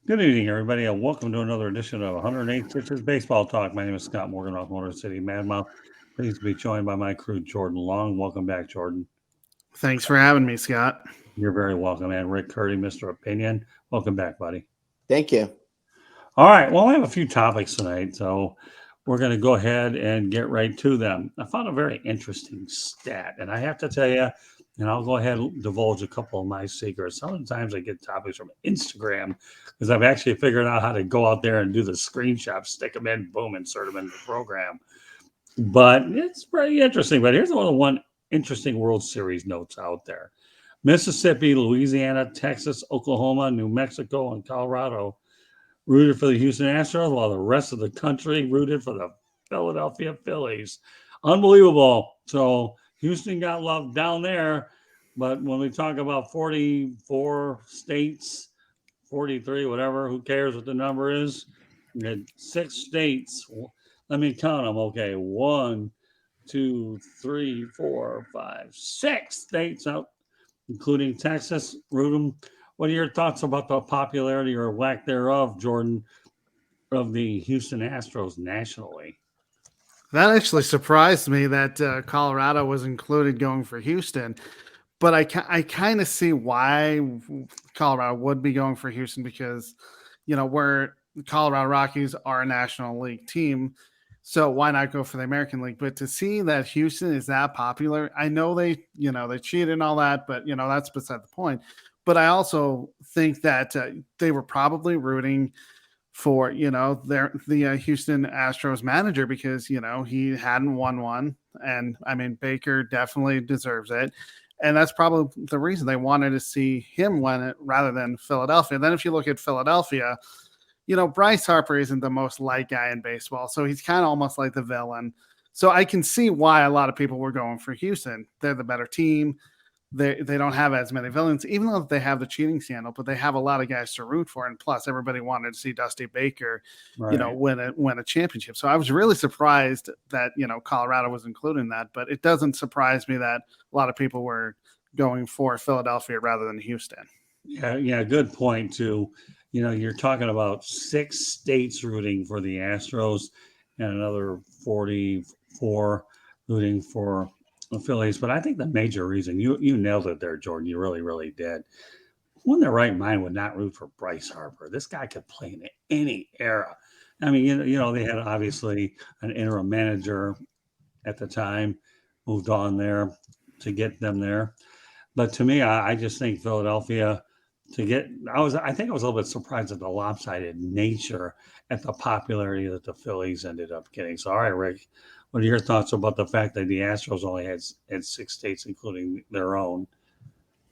Good evening, everybody, and welcome to another edition of 108 Pitches Baseball Talk. My name is Scott Morgan off Motor City Madmouth. Pleased to be joined by my crew, Jordan Long. Welcome back, Jordan. Thanks for having me, Scott. You're very welcome. And Rick Curdy, Mr. Opinion. Welcome back, buddy. Thank you. All right. Well, I have a few topics tonight, so we're going to go ahead and get right to them. I found a very interesting stat, and I have to tell you, and I'll go ahead and divulge a couple of my secrets. Sometimes I get topics from Instagram because I've actually figured out how to go out there and do the screenshots, stick them in, boom, insert them in the program. But it's pretty interesting. But here's one interesting World Series notes out there. Mississippi, Louisiana, Texas, Oklahoma, New Mexico, and Colorado rooted for the Houston Astros, while the rest of the country rooted for the Philadelphia Phillies. Unbelievable. So Houston got love down there, but when we talk about 44 states, 43, whatever, who cares what the number is? We had 6 states. Let me count them. Okay, 1, 2, 3, 4, 5, 6 states out, including Texas. Rudem, what are your thoughts about the popularity or lack thereof, Jordan, of the Houston Astros nationally? That actually surprised me that Colorado was included going for Houston, but I kind of see why Colorado would be going for Houston because, we're Colorado Rockies are a National League team. So why not go for the American League? But to see that Houston is that popular, I know they cheated and all that, but that's beside the point. But I also think that they were probably rooting for the Houston Astros manager because he hadn't won one, and I mean Baker definitely deserves it, and that's probably the reason they wanted to see him win it rather than Philadelphia. Then if you look at Philadelphia, Bryce Harper isn't the most liked guy in baseball, so he's kind of almost like the villain. So I can see why a lot of people were going for Houston. They're the better team. They don't have as many villains, even though they have the cheating scandal, but they have a lot of guys to root for. And plus, everybody wanted to see Dusty Baker, Right. win a championship. So I was really surprised that Colorado was included in that. But it doesn't surprise me that a lot of people were going for Philadelphia rather than Houston. Yeah, good point, too. You're talking about 6 states rooting for the Astros and another 44 rooting for the Phillies. But I think the major reason, you nailed it there, Jordan. You really, really did. Who in their right mind would not root for Bryce Harper? This guy could play in any era. I mean, they had obviously an interim manager at the time, moved on there to get them there. But to me, I just think Philadelphia to get. I think I was a little bit surprised at the lopsided nature at the popularity that the Phillies ended up getting. So, all right, Rick, what are your thoughts about the fact that the Astros only had 6 states, including their own?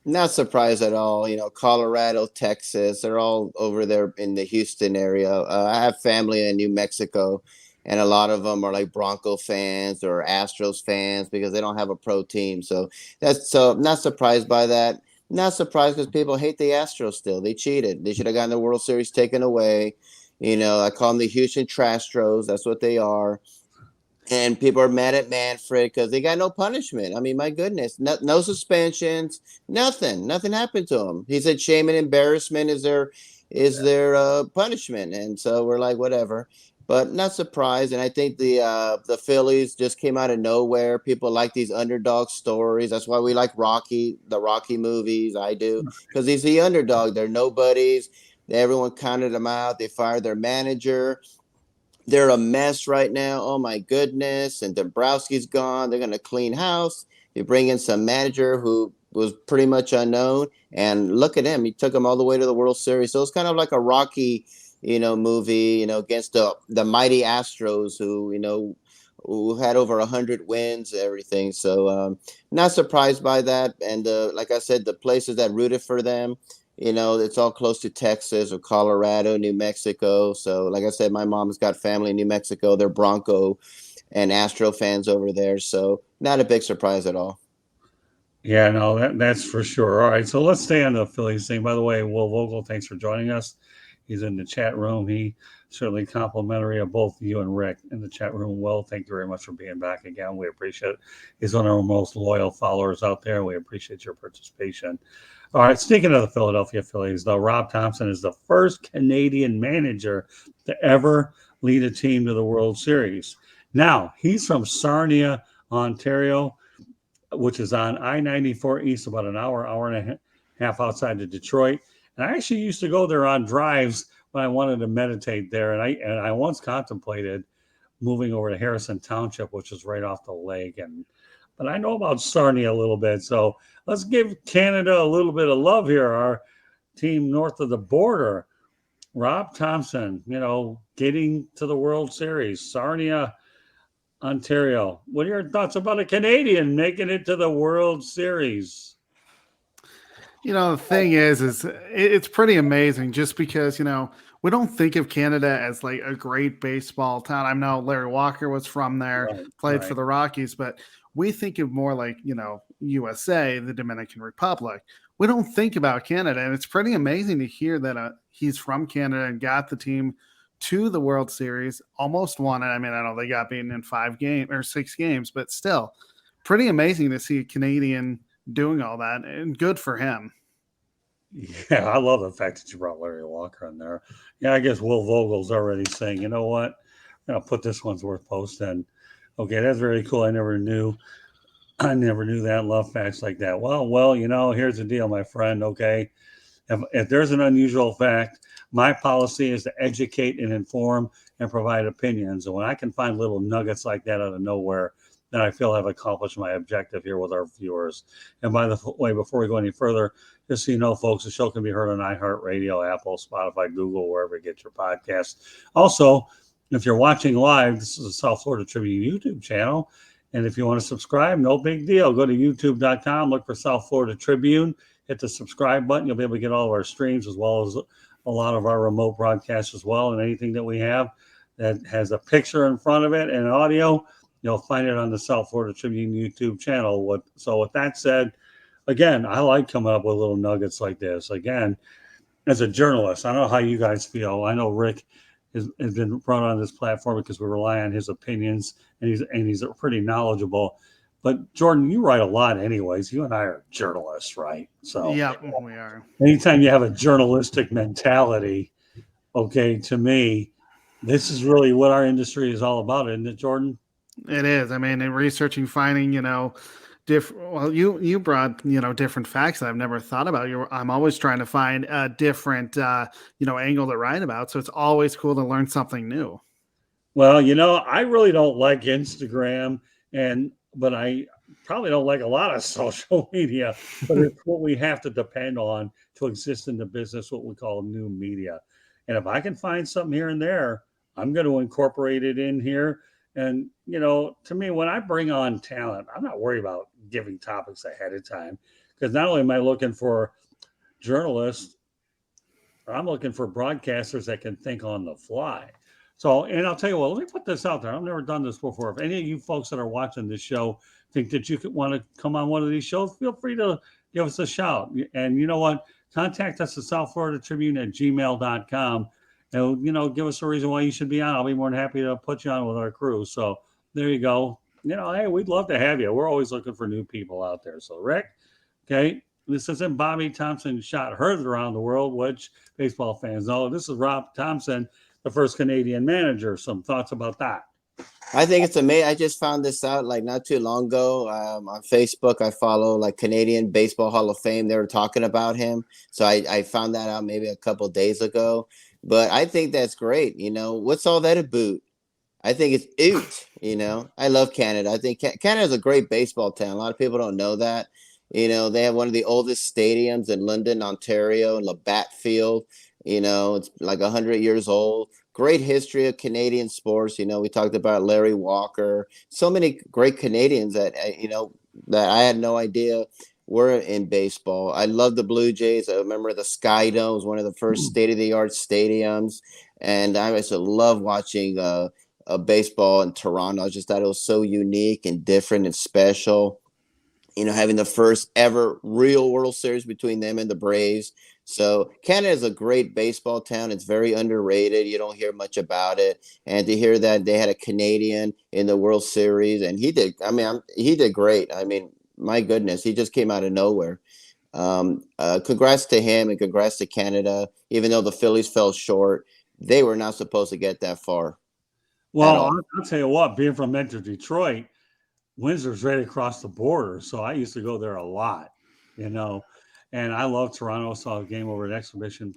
Not surprised at all. Colorado, Texas, they're all over there in the Houston area. I have family in New Mexico, and a lot of them are like Bronco fans or Astros fans because they don't have a pro team. So not surprised by that. Not surprised because people hate the Astros still. They cheated. They should have gotten the World Series taken away. I call them the Houston Trastros. That's what they are. And people are mad at Manfred because they got no punishment. I mean, my goodness, no suspensions, nothing happened to him. He said shame and embarrassment is their punishment, and so we're like whatever. But not surprised, and I think the Phillies just came out of nowhere. People like these underdog stories. That's why we like the Rocky movies. I do because he's the underdog. They're nobodies. Everyone counted them out. They fired their manager. They're a mess right now. Oh my goodness. And Dombrowski's gone. They're going to clean house. They bring in some manager who was pretty much unknown. And look at him. He took them all the way to the World Series. So it's kind of like a Rocky, movie, against the mighty Astros who had over 100 wins, everything. So not surprised by that. And like I said, the places that rooted for them, it's all close to Texas or Colorado, New Mexico. So, like I said, my mom's got family in New Mexico. They're Bronco and Astro fans over there. So, not a big surprise at all. Yeah, no, that's for sure. All right, so let's stay on the Phillies thing. By the way, Will Vogel, thanks for joining us. He's in the chat room. He certainly complimentary of both you and Rick in the chat room. Will, thank you very much for being back again. We appreciate it. He's one of our most loyal followers out there. We appreciate your participation. All right, speaking of the Philadelphia Phillies, though, Rob Thompson is the first Canadian manager to ever lead a team to the World Series. Now, he's from Sarnia, Ontario, which is on I-94 East, about an hour and a half outside of Detroit. And I actually used to go there on drives when I wanted to meditate there. And I once contemplated moving over to Harrison Township, which is right off the lake. But I know about Sarnia a little bit. So let's give Canada a little bit of love here. Our team north of the border, Rob Thompson, getting to the World Series. Sarnia, Ontario. What are your thoughts about a Canadian making it to the World Series? The thing is it's pretty amazing just because, we don't think of Canada as like a great baseball town. I know Larry Walker was from there, played for the Rockies, but we think of more like, USA, the Dominican Republic. We don't think about Canada. And it's pretty amazing to hear that he's from Canada and got the team to the World Series, almost won it. I mean, I know they got beaten in 6 games, but still pretty amazing to see a Canadian doing all that, and good for him. Yeah, I love the fact that you brought Larry Walker in there. Yeah, I guess Will Vogel's already saying, you know what? I'm going to put this one's worth posting. Okay, that's very cool. I never knew that. Love facts like that. Well, here's the deal, my friend. Okay, if there's an unusual fact, my policy is to educate and inform and provide opinions. And when I can find little nuggets like that out of nowhere, then I feel I've accomplished my objective here with our viewers. And by the way, before we go any further, just so you know, folks, the show can be heard on iHeartRadio, Apple, Spotify, Google, wherever you get your podcasts. Also, if you're watching live, this is a South Florida Tribune YouTube channel. And if you want to subscribe, no big deal. Go to youtube.com, look for South Florida Tribune, hit the subscribe button. You'll be able to get all of our streams as well as a lot of our remote broadcasts as well. And anything that we have that has a picture in front of it and audio, you'll find it on the South Florida Tribune YouTube channel. So with that said, again, I like coming up with little nuggets like this. Again, as a journalist, I don't know how you guys feel. I know Rick has been brought on this platform because we rely on his opinions, and he's pretty knowledgeable. But Jordan, you write a lot anyways. You and I are journalists, right? So yeah, we are. Anytime you have a journalistic mentality, okay, to me, this is really what our industry is all about, isn't it, Jordan? It is. I mean, in researching, finding, different. Well, you brought different facts that I've never thought about. I'm always trying to find a different angle to write about. So it's always cool to learn something new. Well, I really don't like Instagram, but I probably don't like a lot of social media. But it's what we have to depend on to exist in the business, what we call new media. And if I can find something here and there, I'm going to incorporate it in here. And, to me, when I bring on talent, I'm not worried about giving topics ahead of time, because not only am I looking for journalists, I'm looking for broadcasters that can think on the fly. So, and I'll tell you what, let me put this out there. I've never done this before. If any of you folks that are watching this show think that you could want to come on one of these shows, feel free to give us a shout. And you know what? Contact us at southfloridatribune@gmail.com. And, give us a reason why you should be on. I'll be more than happy to put you on with our crew. So there you go. Hey, we'd love to have you. We're always looking for new people out there. So, Rick, okay, this isn't Bobby Thompson shot heard around the world, which baseball fans know. This is Rob Thompson, the first Canadian manager. Some thoughts about that? I think it's amazing. I just found this out like not too long ago on Facebook. I follow like Canadian Baseball Hall of Fame. They were talking about him. So I found that out maybe a couple of days ago. But I think that's great. What's all that about? I think it's oot. I love Canada. I think Canada is a great baseball town. A lot of people don't know that. They have one of the oldest stadiums in London, Ontario, and Labatt Field. It's like 100 years old. Great history of Canadian sports. We talked about Larry Walker. So many great Canadians that I had no idea were in baseball. I love the Blue Jays. I remember the Sky Dome was one of the first state-of-the-art stadiums. And I used to love watching baseball in Toronto. I just thought it was so unique and different and special. Having the first ever real World Series between them and the Braves. So Canada is a great baseball town. It's very underrated. You don't hear much about it. And to hear that they had a Canadian in the World Series, and he did. He did great. My goodness, he just came out of nowhere. Congrats to him and congrats to Canada. Even though the Phillies fell short, they were not supposed to get that far. Well, I'll tell you what, being from Metro Detroit, Windsor's right across the border. So I used to go there a lot, you know. And I love Toronto. Saw a game over at Exhibition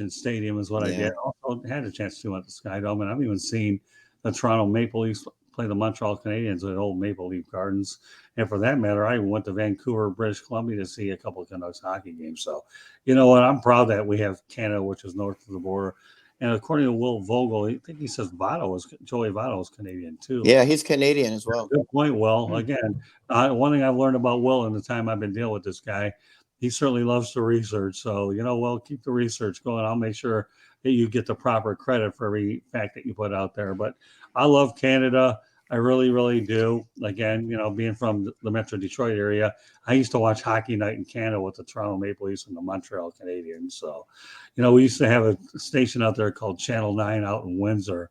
Stadium is what I did. Also had a chance to at the Sky Dome, and I've even seen the Toronto Maple Leafs play the Montreal Canadiens at old Maple Leaf Gardens. And for that matter, I went to Vancouver, British Columbia to see a couple of Canucks hockey games. So, you know what? I'm proud that we have Canada, which is north of the border. And according to Will Vogel, I think he says Joey Votto is Canadian too. Yeah, he's Canadian as well. Good point, Will. Again, one thing I've learned about Will in the time I've been dealing with this guy, he certainly loves to research. So, you know, Will, keep the research going. I'll make sure that you get the proper credit for every fact that you put out there. But I love Canada. I really, really do. Again, you know, being from the Metro Detroit area, I used to watch Hockey Night in Canada with the Toronto Maple Leafs and the Montreal Canadiens. So, you know, we used to have a station out there called Channel 9 out in Windsor,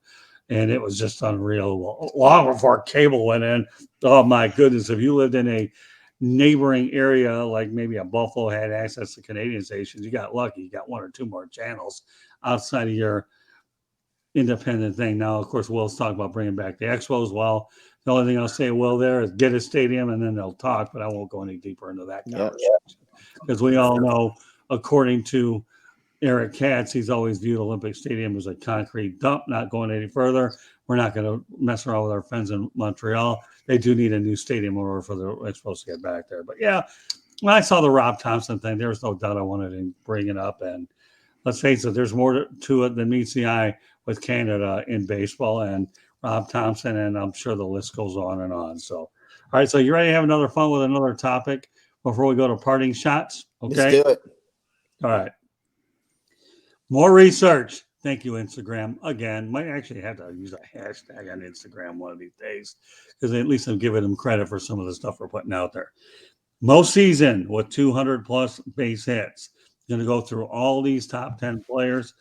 and it was just unreal. Long before cable went in, oh my goodness, if you lived in a neighboring area, like maybe a Buffalo had access to Canadian stations, you got lucky. You got one or two more channels outside of your independent thing. Now, of course, Will's talking about bringing back the Expos. Well, the only thing I'll say, Will, there is get a stadium and then they'll talk, but I won't go any deeper into that conversation because we all know, according to Eric Katz, he's always viewed Olympic Stadium as a concrete dump, not going any further. We're not going to mess around with our friends in Montreal. They do need a new stadium in order for the Expos to get back there. But yeah, when I saw the Rob Thompson thing, there was no doubt I wanted to bring it up. And let's face it, there's more to it than meets the eye with Canada in baseball and Rob Thompson, and I'm sure the list goes on and on. So, all right, so you ready to have another fun with another topic before we go to parting shots? Okay. Let's do it. All right. More research. Thank you, Instagram. Again, might actually have to use a hashtag on Instagram one of these days because at least I'm giving them credit for some of the stuff we're putting out there. Most season with 200 plus base hits. Going to go through all these top 10 players,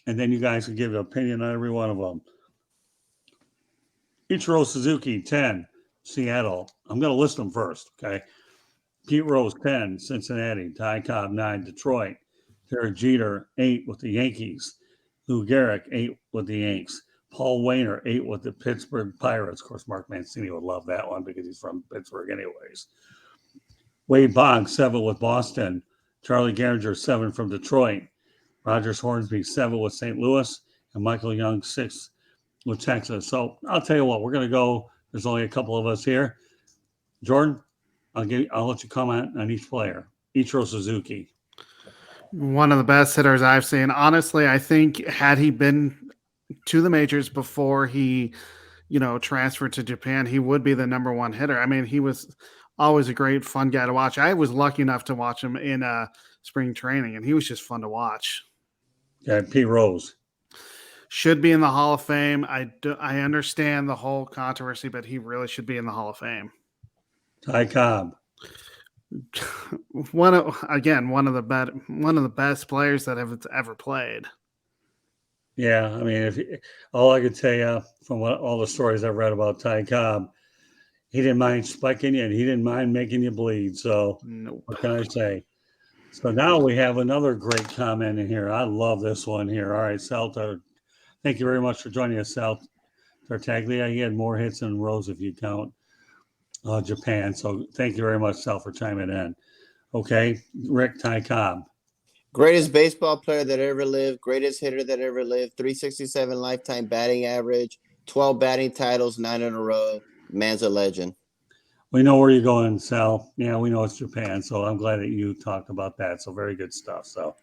and then you guys can give an opinion on every one of them. Ichiro Suzuki, 10, Seattle. I'm going to list them first, okay? Pete Rose, 10, Cincinnati. Tycobb, 9, Detroit. Derek Jeter, 8 with the Yankees. Lou Gehrig, 8 with the Yanks. Paul Wainer, 8 with the Pittsburgh Pirates. Of course, Mark Mancini would love that one because he's from Pittsburgh anyways. Wade Boggs, 7 with Boston. Charlie Gehringer, 7 from Detroit. Rogers Hornsby, 7 with St. Louis. And Michael Young, 6 with Texas. So I'll tell you what, we're going to go. There's only a couple of us here. Jordan, I'll let you comment on each player. Ichiro Suzuki. One of the best hitters I've seen. Honestly, I think had he been to the majors before he, transferred to Japan, he would be the number one hitter. I mean, he was always a great, fun guy to watch. I was lucky enough to watch him in spring training, and he was just fun to watch. Yeah, Pete Rose. Should be in the Hall of Fame. I understand the whole controversy, but he really should be in the Hall of Fame. Ty Cobb. One of the best players that have ever played. Yeah, I mean, all I could tell you from all the stories I've read about Ty Cobb, he didn't mind spiking you and he didn't mind making you bleed. So What can I say? So now we have another great comment in here. I love this one here. All right, Sal, thank you very much for joining us, Sal Tartaglia. He had more hits than Rose if you count Japan. So thank you very much, Sal, for chiming in. Okay, Rick, Ty Cobb. Greatest baseball player that ever lived, greatest hitter that ever lived, 367 lifetime batting average, 12 batting titles, 9 in a row. Man's a legend. We know where you're going, Sal. Yeah, we know it's Japan, so I'm glad that you talked about that. So very good stuff. So,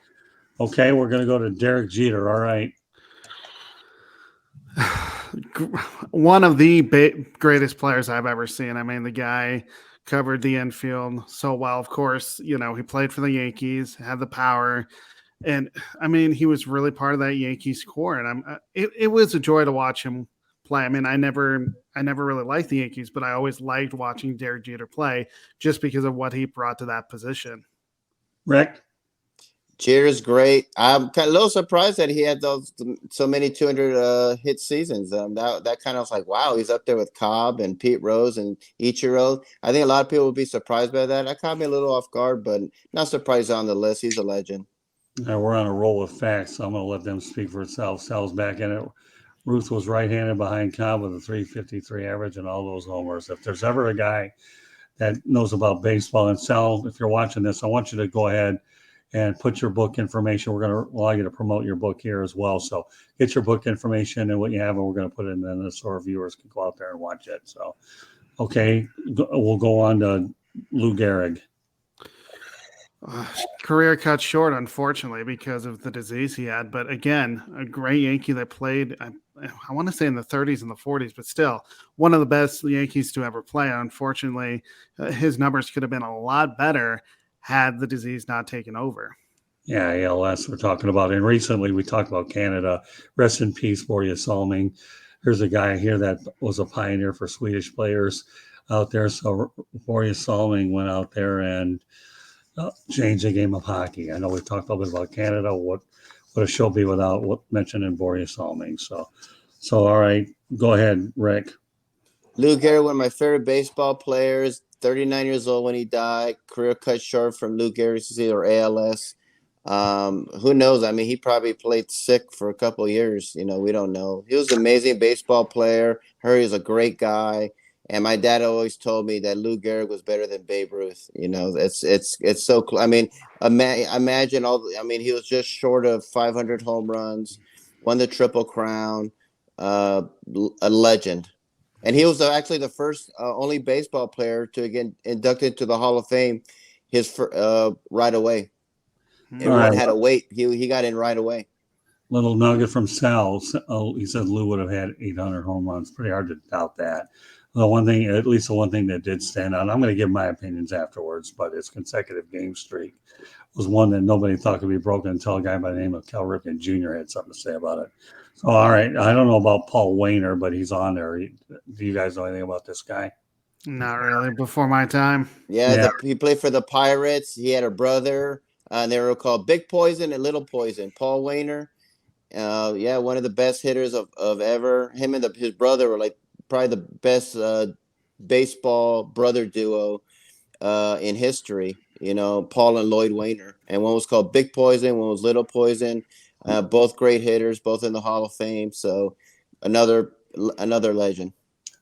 okay, we're going to go to Derek Jeter. All right. One of the greatest players I've ever seen. I mean, the guy covered the infield so well. Of course, he played for the Yankees, had the power, and I mean, he was really part of that Yankees core. And it was a joy to watch him play. I mean, I never really liked the Yankees, but I always liked watching Derek Jeter play just because of what he brought to that position. Rick? Jeter's great. I'm kind of a little surprised that he had those so many 200 hit seasons. That kind of was like, wow, he's up there with Cobb and Pete Rose and Ichiro. I think a lot of people would be surprised by that. That caught me a little off guard, but not surprised on the list. He's a legend. We're on a roll with facts, so I'm going to let them speak for itself. Sal's back in it. Ruth was right-handed behind Cobb with a 353 average and all those homers. If there's ever a guy that knows about baseball, and Sal, if you're watching this, I want you to go ahead and put your book information. We're going to allow you to promote your book here as well. So get your book information and what you have, and we're going to put it in there so our viewers can go out there and watch it. So, okay, we'll go on to Lou Gehrig. Career cut short, unfortunately, because of the disease he had. But again, a great Yankee that played, I want to say in the 30s and the 40s, but still one of the best Yankees to ever play. Unfortunately, his numbers could have been a lot better had the disease not taken over. Yeah, ALS we're talking about. And recently we talked about Canada. Rest in peace, Börje Salming. Here's a guy here that was a pioneer for Swedish players out there. So Börje Salming went out there and change the game of hockey. I know we've talked a little bit about Canada. What would a show be without mentioning Börje Salming? So all right, go ahead, Rick. Lou Gehrig, one of my favorite baseball players. 39 years old when he died. Career cut short from Lou Gehrig's disease or ALS. Who knows? I mean, he probably played sick for a couple of years. You know, we don't know. He was an amazing baseball player. Heard he was a great guy. And my dad always told me that Lou Gehrig was better than Babe Ruth. You know, it's so cool. I mean, imagine all. I mean, he was just short of 500 home runs, won the Triple Crown, a legend, and he was actually the first only baseball player to get inducted to the Hall of Fame. Right away. Everyone had to wait. He got in right away. Little nugget from Sal. He said Lou would have had 800 home runs. Pretty hard to doubt that. The one thing that did stand out, I'm going to give my opinions afterwards, but his consecutive game streak was one that nobody thought could be broken until a guy by the name of Cal Ripken Jr. had something to say about it. So, all right, I don't know about Paul Wainer, but he's on there. Do you guys know anything about this guy? Not really. Before my time. Yeah. He played for the Pirates. He had a brother, and they were called Big Poison and Little Poison. Paul Wainer, one of the best hitters of ever. Him and his brother were like probably the best baseball brother duo in history. You know, Paul and Lloyd Wainer, and one was called Big Poison, one was Little Poison. Both great hitters, both in the Hall of Fame. So another legend.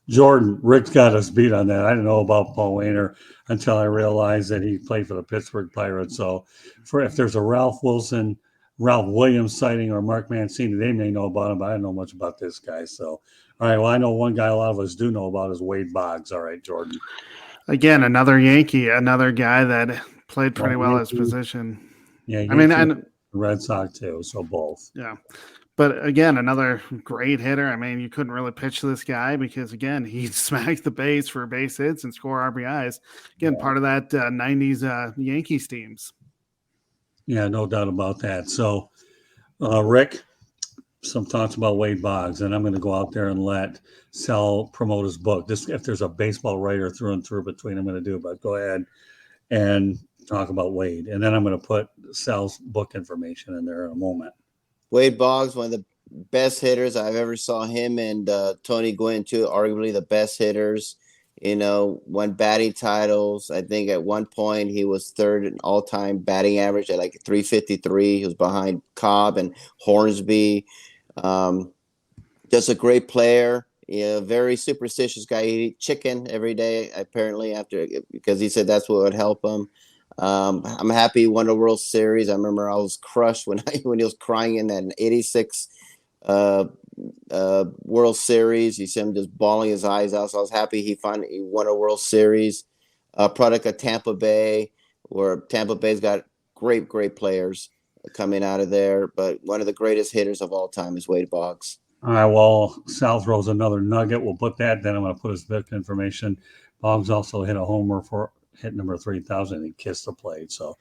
Jordan, Rick's got us beat on that. I didn't know about Paul Wainer until I realized that he played for the Pittsburgh Pirates. So if there's a Ralph Williams sighting or Mark Mancini, they may know about him, but I don't know much about this guy. So, all right, well, I know one guy a lot of us do know about is Wade Boggs. All right, Jordan. Again, another Yankee, another guy that played pretty well his position. Yeah, I mean, Red Sox too, so both. Yeah. But again, another great hitter. I mean, you couldn't really pitch this guy because, again, he'd smack the base for base hits and score RBIs. Again, part of that 90s Yankees teams. Yeah, no doubt about that. So, Rick, some thoughts about Wade Boggs, and I'm going to go out there and let Sal promote his book. If there's a baseball writer through and through between, I'm going to do it, but go ahead and talk about Wade. And then I'm going to put Sal's book information in there in a moment. Wade Boggs, one of the best hitters I've ever saw. Him and Tony Gwynn, too, arguably the best hitters. You know, won batting titles. I think at one point he was third in all-time batting average at like 353. He was behind Cobb and Hornsby. Just a great player. Yeah, very superstitious guy. He eat chicken every day, apparently, because he said that's what would help him. I'm happy he won the World Series. I remember I was crushed when he was crying in that 86 World Series. You see him just bawling his eyes out. So I was happy he won a World Series. Product of Tampa Bay, where Tampa Bay's got great players coming out of there. But one of the greatest hitters of all time is Wade Boggs. All right, well, Sal throws another nugget. We'll put that. Then I'm going to put his book information. Boggs also hit a homer for hit number 3,000. He kissed the plate. So, all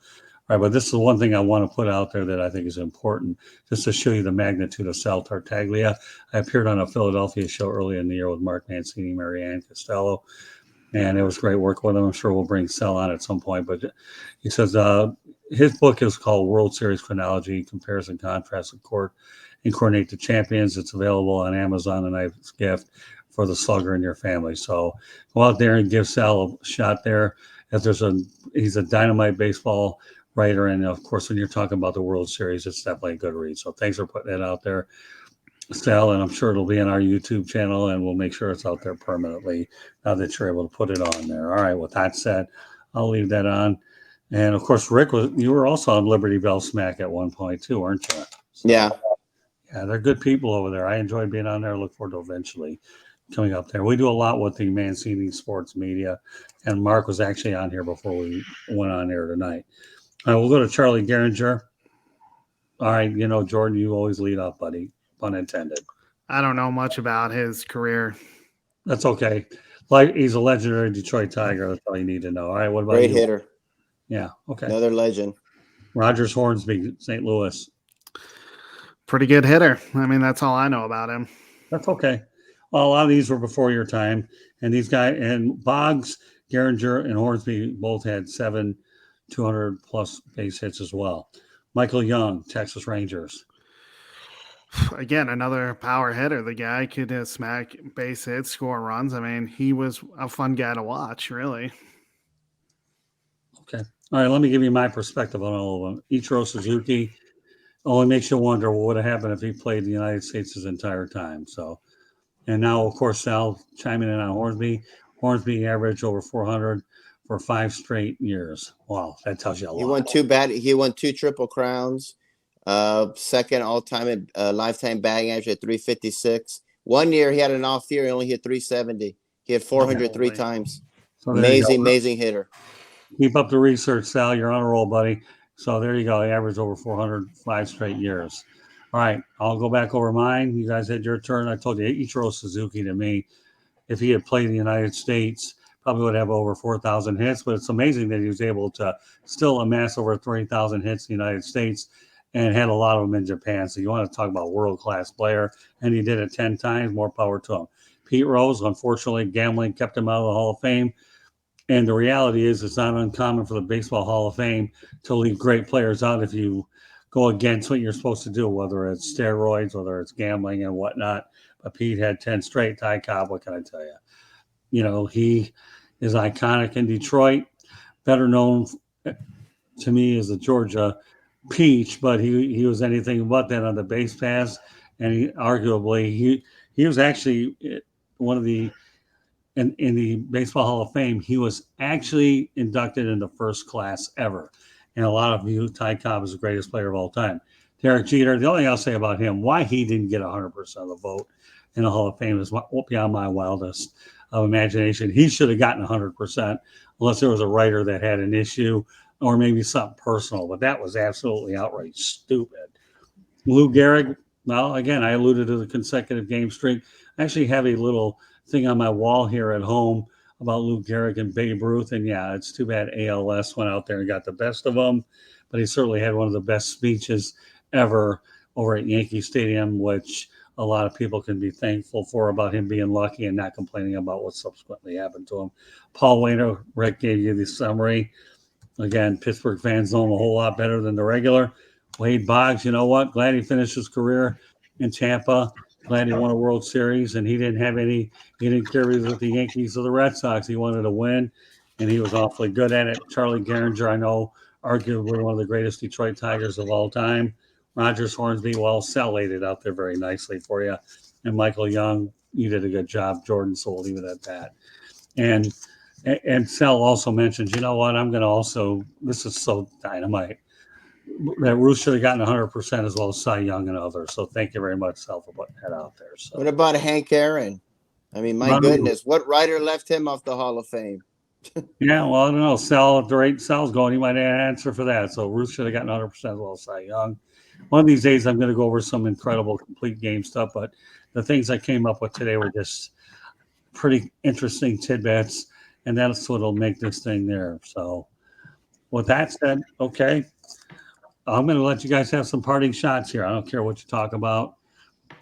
right, but this is one thing I want to put out there that I think is important, just to show you the magnitude of Sal Tartaglia. I appeared on a Philadelphia show early in the year with Mark Mancini, Marianne Costello, and it was great work with him. I'm sure we'll bring Sal on at some point. But he says his book is called World Series Chronology: Comparison, Contrast, and Coordinate the Champions. It's available on Amazon, a nice gift for the slugger in your family. So go out there and give Sal a shot there. If he's a dynamite baseball writer, and of course, when you're talking about the World Series, it's definitely a good read. So thanks for putting it out there, Sal, and I'm sure it'll be on our YouTube channel, and we'll make sure it's out there permanently now that you're able to put it on there. All right. With that said, I'll leave that on. And of course, Rick, you were also on Liberty Bell Smack at one point too, weren't you? So, Yeah. Yeah, they're good people over there. I enjoyed being on there. Look forward to eventually coming up there. We do a lot with the Mancini Sports Media, and Mark was actually on here before we went on air tonight. All right, we'll go to Charlie Gehringer. All right, Jordan, you always lead off, buddy. Pun intended. I don't know much about his career. That's okay. Like, he's a legendary Detroit Tiger. That's all you need to know. All right, what about Great you? hitter. Yeah, okay. Another legend. Rogers Hornsby, St. Louis. Pretty good hitter. I mean, that's all I know about him. That's okay. Well, a lot of these were before your time, and these guys and Boggs, Gehringer, and Hornsby both had 200 plus base hits as well. Michael Young, Texas Rangers. Again, another power hitter. The guy could smack base hits, score runs. I mean, he was a fun guy to watch, really. Okay. All right, let me give you my perspective on all of them. Ichiro Suzuki only makes you wonder what would have happened if he played the United States his entire time. So, and now, of course, Sal chiming in on Hornsby. Hornsby averaged over 400 for 5 straight years. Wow, that tells you a lot. He won 2 Triple Crowns. Second all-time lifetime batting average at 356. 1 year he had an off year. He only hit 370. He had 403 times. So amazing hitter. Keep up the research, Sal. You're on a roll, buddy. So there you go. He averaged over 400 5 straight years. All right, I'll go back over mine. You guys had your turn. I told you Ichiro Suzuki to me, if he had played in the United States, probably would have over 4,000 hits. But it's amazing that he was able to still amass over 3,000 hits in the United States and had a lot of them in Japan. So you want to talk about world-class player, and he did it 10 times. More power to him. Pete Rose, unfortunately, gambling kept him out of the Hall of Fame. And the reality is it's not uncommon for the Baseball Hall of Fame to leave great players out if you go against what you're supposed to do, whether it's steroids, whether it's gambling and whatnot. But Pete had 10 straight. Tycobb, what can I tell you? He is iconic in Detroit, better known to me as the Georgia Peach, but he was anything but that on the base pass. And he was actually one of the in the Baseball Hall of Fame. He was actually inducted in the first class ever. And a lot of you, Tycobb is the greatest player of all time. Derek Jeter, the only thing I'll say about him, why he didn't get 100% of the vote in the Hall of Fame is beyond my wildest of imagination. He should have gotten 100% unless there was a writer that had an issue or maybe something personal. But that was absolutely outright stupid. Lou Gehrig, well, again, I alluded to the consecutive game streak. I actually have a little thing on my wall here at home about Lou Gehrig and Babe Ruth. And yeah, it's too bad ALS went out there and got the best of them. But he certainly had one of the best speeches ever over at Yankee Stadium, which a lot of people can be thankful for, about him being lucky and not complaining about what subsequently happened to him. Paul Wainer, Rick gave you the summary. Again, Pittsburgh fans know him a whole lot better than the regular. Wade Boggs, you know what? Glad he finished his career in Tampa. Glad he won a World Series, and he didn't care if he was with the Yankees or the Red Sox. He wanted to win, and he was awfully good at it. Charlie Gehringer, I know, arguably one of the greatest Detroit Tigers of all time. Rogers Hornsby, well, Sal laid it out there very nicely for you. And Michael Young, you did a good job, Jordan, so we'll leave it at that. And Sal also mentioned, you know what, I'm going to also, this is so dynamite, that Ruth should have gotten 100% as well as Cy Young and others. So thank you very much, Sal, for putting that out there. So. What about Hank Aaron? I mean, my goodness, what writer left him off the Hall of Fame? Yeah, well, I don't know. Sal, the rate Sal's going, he might answer for that. So Ruth should have gotten 100% as well as Cy Young. One of these days, I'm going to go over some incredible complete game stuff, but the things I came up with today were just pretty interesting tidbits, and that's what'll make this thing there. So with that said, okay, I'm going to let you guys have some parting shots here. I don't care what you talk about.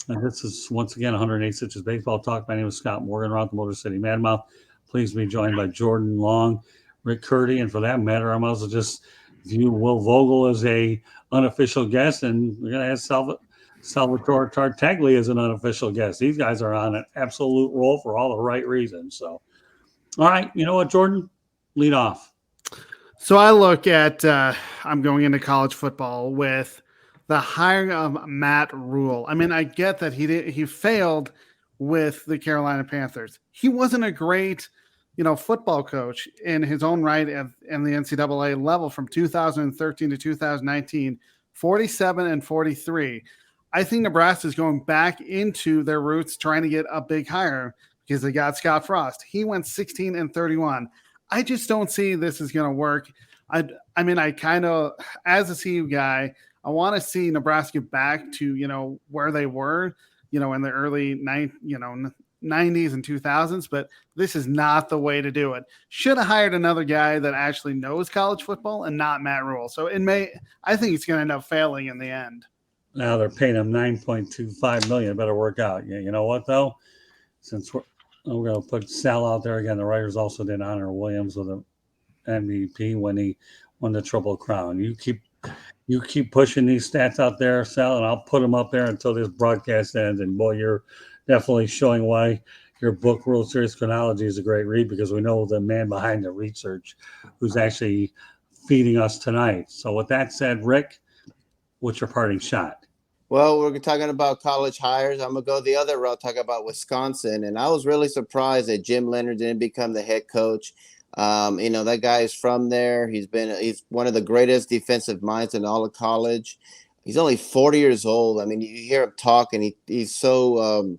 And this is, once again, 108 Stitches Baseball Talk. My name is Scott Morgan, around the Motor City Madmouth. Please be joined by Jordan Long, Rick Curdy, and for that matter, I might as well just if you Will Vogel as a unofficial guest, and we're going to have Salvatore Tartaglia as an unofficial guest. These guys are on an absolute roll for all the right reasons. So, all right, you know what, Jordan? Lead off. So I look at I'm going into college football with the hiring of mattrhule. I mean, I get that he failed with the Carolina Panthers. He wasn't a great, football coach in his own right in the NCAA level from 2013 to 2019, 47 and 43. I think Nebraska is going back into their roots, trying to get a big hire because they got Scott Frost. He went 16 and 31. I just don't see this is going to work. I mean, I kind of, as a CU guy, I want to see Nebraska back to, where they were, in the early 90s and 2000s, but this is not the way to do it. Should have hired another guy that actually knows college football and not Matt Rule. So I think it's going to end up failing in the end. Now they're paying him $9.25 million. It better work out. Yeah, you know what though? Since we're going to put Sal out there again, the writers also did honor Williams with an MVP when he won the Triple Crown. You keep pushing these stats out there, Sal, and I'll put them up there until this broadcast ends. And boy, you're definitely showing why your book World Series Chronology is a great read, because we know the man behind the research who's actually feeding us tonight. So with that said, Rick, what's your parting shot? Well, we're talking about college hires. I'm going to go the other route, talk about Wisconsin. And I was really surprised that Jim Leonard didn't become the head coach. That guy is from there. He's one of the greatest defensive minds in all of college. He's only 40 years old. I mean, you hear him talk, and he's so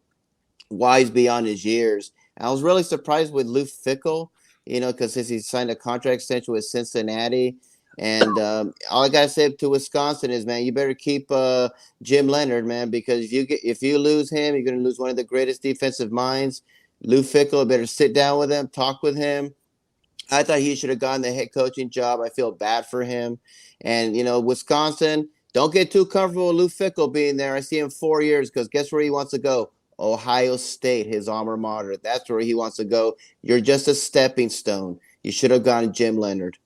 wise beyond his years. And I was really surprised with Lou Fickell, because he signed a contract extension with Cincinnati. And all I gotta say to Wisconsin is, man, you better keep Jim Leonard, man, because if you lose him, you're gonna lose one of the greatest defensive minds. Lou Fickell, better sit down with him, talk with him. I thought he should have gotten the head coaching job. I feel bad for him. And Wisconsin, don't get too comfortable with Lou Fickell being there. I see him 4 years, because guess where he wants to go? Ohio State, his alma mater. That's where he wants to go. You're just a stepping stone. You should have gone Jim Leonard.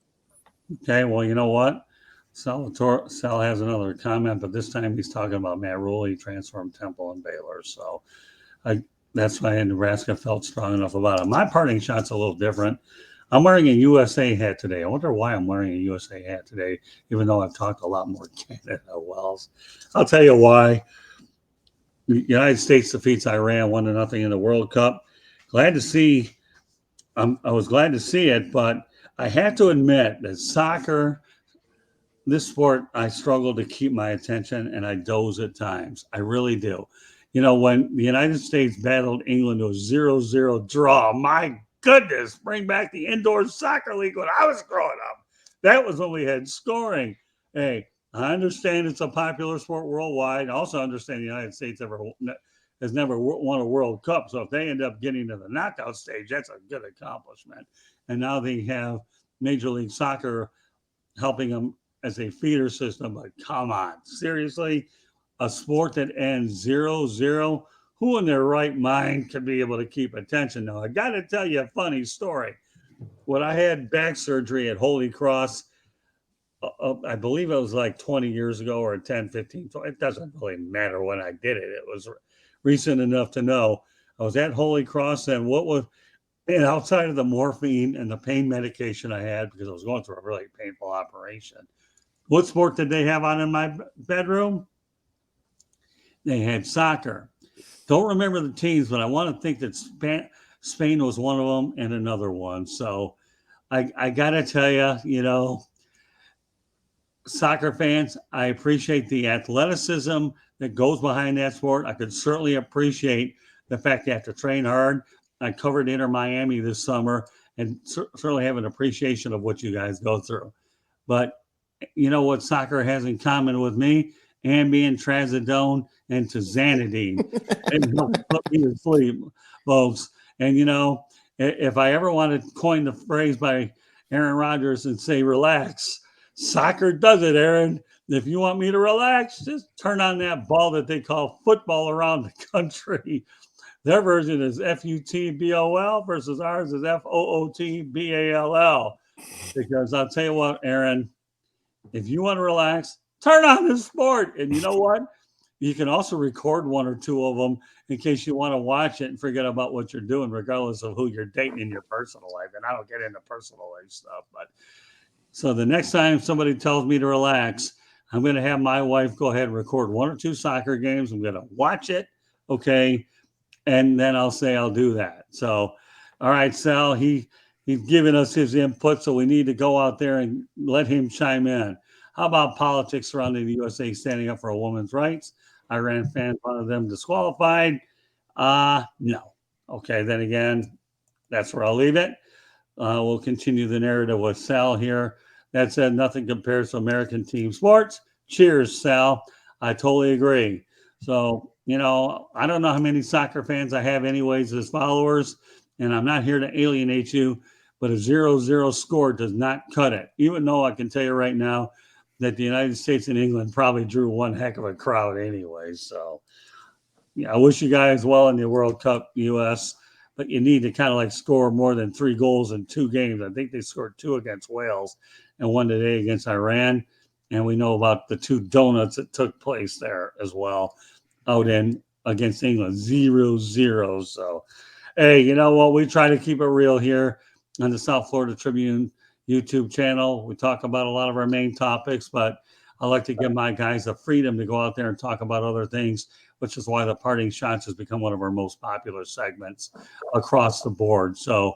Okay, well, you know what? Sal has another comment, but this time he's talking about Matt Rule. He transformed Temple and Baylor. So that's why Nebraska felt strong enough about it. My parting shot's a little different. I'm wearing a USA hat today. I wonder why I'm wearing a USA hat today, even though I've talked a lot more Canada Wells. I'll tell you why. The United States defeats Iran 1-0 in the World Cup. Glad to see. I was glad to see it, but I have to admit that soccer, this sport, I struggle to keep my attention, and I doze at times. I really do. When the United States battled England to a 0-0 draw, my goodness, bring back the indoor soccer league when I was growing up. That was when we had scoring. Hey, I understand it's a popular sport worldwide. I also understand the United States has never won a World Cup. So if they end up getting to the knockout stage, that's a good accomplishment. And now they have Major League Soccer helping them as a feeder system. But come on, seriously, a sport that ends 0-0, who in their right mind could be able to keep attention? Now, I got to tell you a funny story. When I had back surgery at Holy Cross, I believe it was like 20 years ago or 10, 15, 20. It doesn't really matter when I did it. It was recent enough to know. I was at Holy Cross, and outside of the morphine and the pain medication I had, because I was going through a really painful operation, what sport did they have on in my bedroom? They had soccer. Don't remember the teams, but I want to think that Spain was one of them and another one. So I got to tell you, soccer fans, I appreciate the athleticism that goes behind that sport. I could certainly appreciate the fact you have to train hard. I covered Inter Miami this summer and certainly have an appreciation of what you guys go through. But you know what soccer has in common with me? Ambien, Trazodone, and Tizanidine. And don't put me to sleep, folks. And, if I ever want to coin the phrase by Aaron Rodgers and say, relax, soccer does it, Aaron. If you want me to relax, just turn on that ball that they call football around the country. Their version is FUTBOL versus ours is FOOTBALL. Because I'll tell you what, Aaron, if you want to relax, turn on the sport. And you know what? You can also record one or two of them in case you want to watch it and forget about what you're doing, regardless of who you're dating in your personal life. And I don't get into personal life stuff, but so the next time somebody tells me to relax, I'm going to have my wife go ahead and record one or two soccer games. I'm going to watch it, okay, and then I'll say I'll do that. So, all right, Sal, he's given us his input, so we need to go out there and let him chime in. How about politics surrounding the USA standing up for a woman's rights? Iran fans wanted them disqualified. No. Okay, then again, that's where I'll leave it. We'll continue the narrative with Sal here. That said, nothing compares to American team sports. Cheers, Sal. I totally agree. So, I don't know how many soccer fans I have anyways as followers, and I'm not here to alienate you, but a 0-0 score does not cut it, even though I can tell you right now that the United States and England probably drew one heck of a crowd anyway. So, I wish you guys well in the World Cup, U.S., but you need to kind of like score more than 3 goals in 2 games. I think they scored 2 against Wales and 1 today against Iran. And we know about the 2 donuts that took place there as well out in against England, 0-0. So, hey, you know what? We try to keep it real here on the South Florida Tribune YouTube channel. We talk about a lot of our main topics, but I like to give my guys the freedom to go out there and talk about other things, which is why the parting shots has become one of our most popular segments across the board. So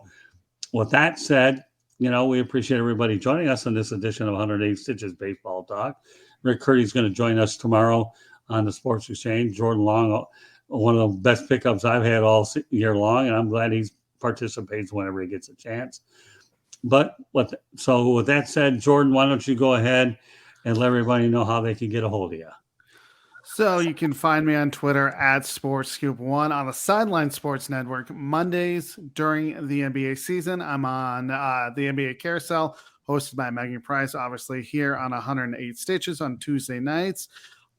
with that said, we appreciate everybody joining us on this edition of 108 Stitches Baseball Talk. Rick Curdy's going to join us tomorrow on the Sports Exchange. Jordan Long, one of the best pickups I've had all year long, and I'm glad he participates whenever he gets a chance. But with that said, Jordan, why don't you go ahead and let everybody know how they can get a hold of you? So you can find me on Twitter at SportsScoop1 on the Sideline Sports Network. Mondays during the NBA season, I'm on the NBA Carousel, hosted by Megan Price, obviously here on 108 Stitches on Tuesday nights.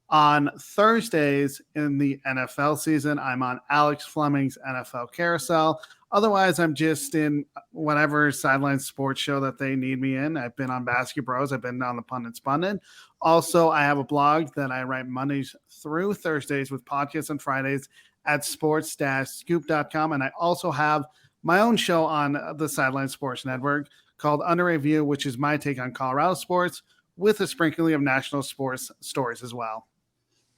On Thursdays in the NFL season, I'm on Alex Fleming's NFL Carousel. Otherwise, I'm just in whatever sideline sports show that they need me in. I've been on Basket Bros. I've been on the Pundits Pundit. Also, I have a blog that I write Mondays through Thursdays with podcasts on Fridays at sports-scoop.com. And I also have my own show on the Sideline Sports Network called Under Review, which is my take on Colorado sports with a sprinkling of national sports stories as well.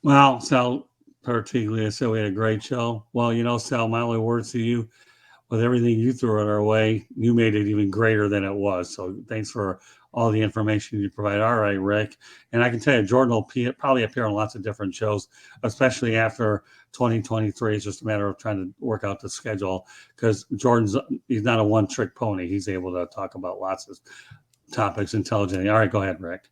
Well, Sal, particularly, I said we had a great show. Well, Sal, my only words to you, with everything you threw at our way, you made it even greater than it was. So thanks for all the information you provide. All right, Rick. And I can tell you, Jordan will probably appear on lots of different shows, especially after 2023. It's just a matter of trying to work out the schedule because he's not a one-trick pony. He's able to talk about lots of topics intelligently. All right, go ahead, Rick.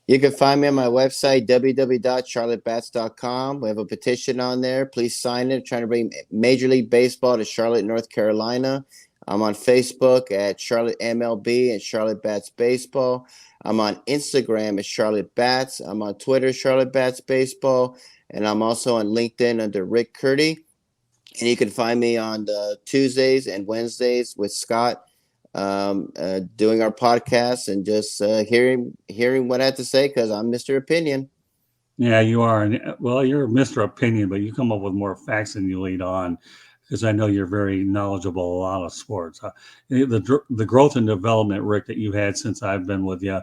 You can find me on my website, www.charlottebats.com. We have a petition on there. Please sign it. Trying to bring Major League Baseball to Charlotte, North Carolina. I'm on Facebook at Charlotte MLB and Charlotte Bats Baseball. I'm on Instagram at Charlotte Bats. I'm on Twitter, Charlotte Bats Baseball. And I'm also on LinkedIn under Rick Curdy. And you can find me on the Tuesdays and Wednesdays with Scott. Doing our podcast and just hearing what I have to say because I'm Mr. Opinion. Yeah, you are. Well, you're Mr. Opinion, but you come up with more facts than you lead on because I know you're very knowledgeable a lot of sports. The growth and development, Rick, that you had since I've been with you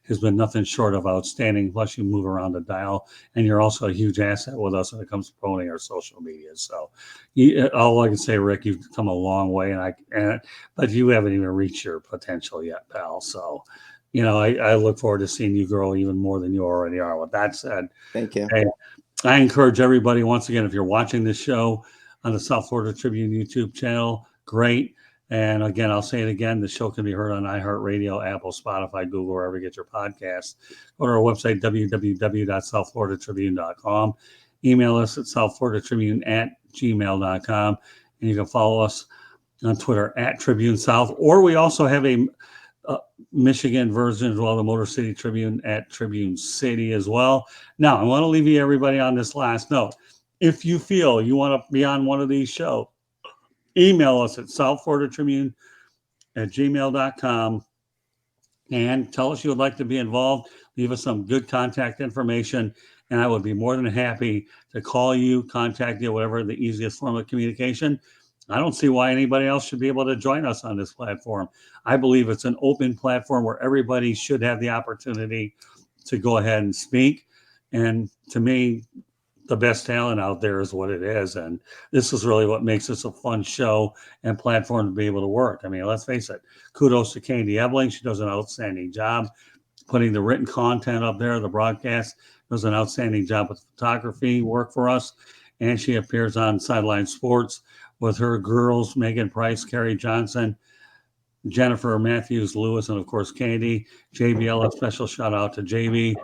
has been nothing short of outstanding. Plus, you move around the dial, and you're also a huge asset with us when it comes to promoting our social media. So, all I can say, Rick, you've come a long way, but you haven't even reached your potential yet, pal. So, I look forward to seeing you grow even more than you already are. With that said, thank you. Hey, I encourage everybody once again, if you're watching this show on the South Florida Tribune YouTube channel, great. And again, I'll say it again, the show can be heard on iHeartRadio, Apple, Spotify, Google, wherever you get your podcasts. Go to our website, www.southfloridatribune.com. Email us at southfloridatribune@gmail.com. And you can follow us on Twitter at Tribune South. Or we also have a Michigan version as well, the Motor City Tribune at Tribune City as well. Now, I want to leave you everybody on this last note. If you feel you want to be on one of these shows, email us at southfloridatribune@gmail.com and tell us you would like to be involved. leave us some good contact information, and I would be more than happy to call you, contact you, whatever the easiest form of communication. I don't see why anybody else should be able to join us on this platform. I believe it's an open platform where everybody should have the opportunity to go ahead and speak. And to me, the best talent out there is what it is. And this is really what makes this a fun show and platform to be able to work. I mean, let's face it, kudos to Candy Ebling. She does an outstanding job putting the written content up there. The broadcast does an outstanding job with photography work for us. And she appears on Sideline Sports with her girls, Megan Price, Carrie Johnson, Jennifer Matthews Lewis, and of course Candy. JBL, a special shout out to JB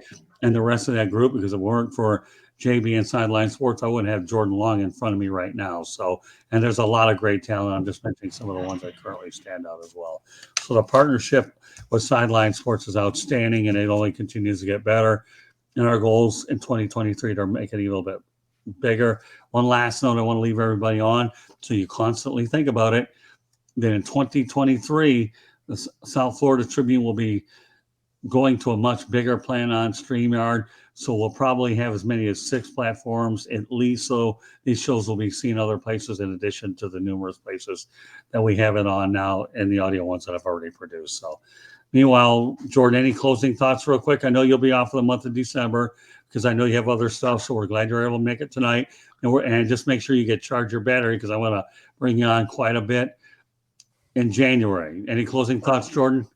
and the rest of that group, because if it weren't for JB and Sideline Sports, I wouldn't have Jordan Long in front of me right now. So, and there's a lot of great talent. I'm just mentioning some of the ones that currently stand out as well. So the partnership with Sideline Sports is outstanding, and it only continues to get better. And our goals in 2023 to make it a little bit bigger. One last note I want to leave everybody on, so you constantly think about it, that in 2023, the South Florida Tribune will be going to a much bigger plan on StreamYard. So we'll probably have as many as 6 platforms at least. So these shows will be seen other places in addition to the numerous places that we have it on now and the audio ones that I've already produced. So meanwhile, Jordan, any closing thoughts real quick? I know you'll be off for the month of December because I know you have other stuff. So we're glad you're able to make it tonight. And just make sure you get charged your battery, because I want to bring you on quite a bit in January. Any closing thoughts, Jordan?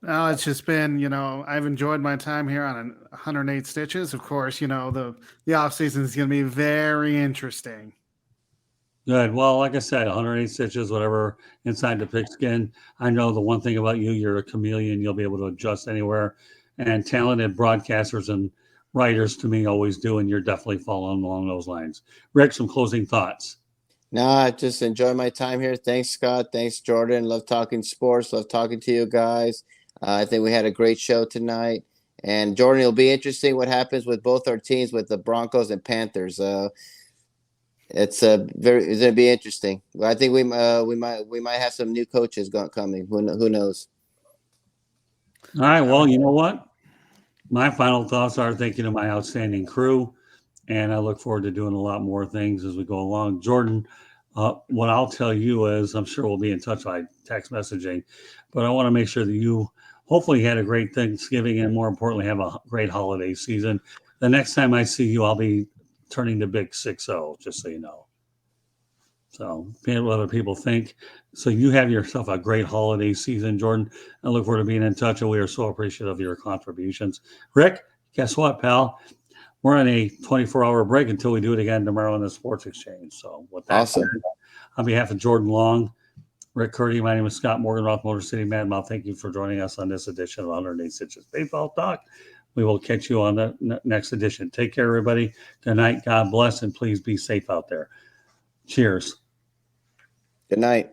No, it's just been, I've enjoyed my time here on 108 Stitches. Of course, the off season is going to be very interesting. Good. Well, like I said, 108 stitches, whatever, inside the pigskin. I know the one thing about you, you're a chameleon. You'll be able to adjust anywhere. And talented broadcasters and writers, to me, always do. And you're definitely following along those lines. Rick, some closing thoughts. No, I just enjoy my time here. Thanks, Scott. Thanks, Jordan. Love talking sports. Love talking to you guys. I think we had a great show tonight. And Jordan, it'll be interesting what happens with both our teams, with the Broncos and Panthers. It's going to be interesting. I think we might have some new coaches coming. Who knows? All right. Well, you know what? My final thoughts are thinking of my outstanding crew, and I look forward to doing a lot more things as we go along. Jordan, what I'll tell you is, I'm sure we'll be in touch by text messaging, but I want to make sure that you hopefully had a great Thanksgiving, and more importantly, have a great holiday season. The next time I see you, I'll be turning the big 6-0, just so you know. So, what other people think. So you have yourself a great holiday season, Jordan. I look forward to being in touch, and we are so appreciative of your contributions. Rick, guess what, pal? We're on a 24-hour break until we do it again tomorrow on the Sports Exchange. So with that, awesome. On behalf of Jordan Long, Rick Curdy, my name is Scott Morgan, Roth Motor City Madmouth. Thank you for joining us on this edition of 108 Stitches Baseball Talk. We will catch you on the next edition. Take care, everybody. Good night. God bless, and please be safe out there. Cheers. Good night.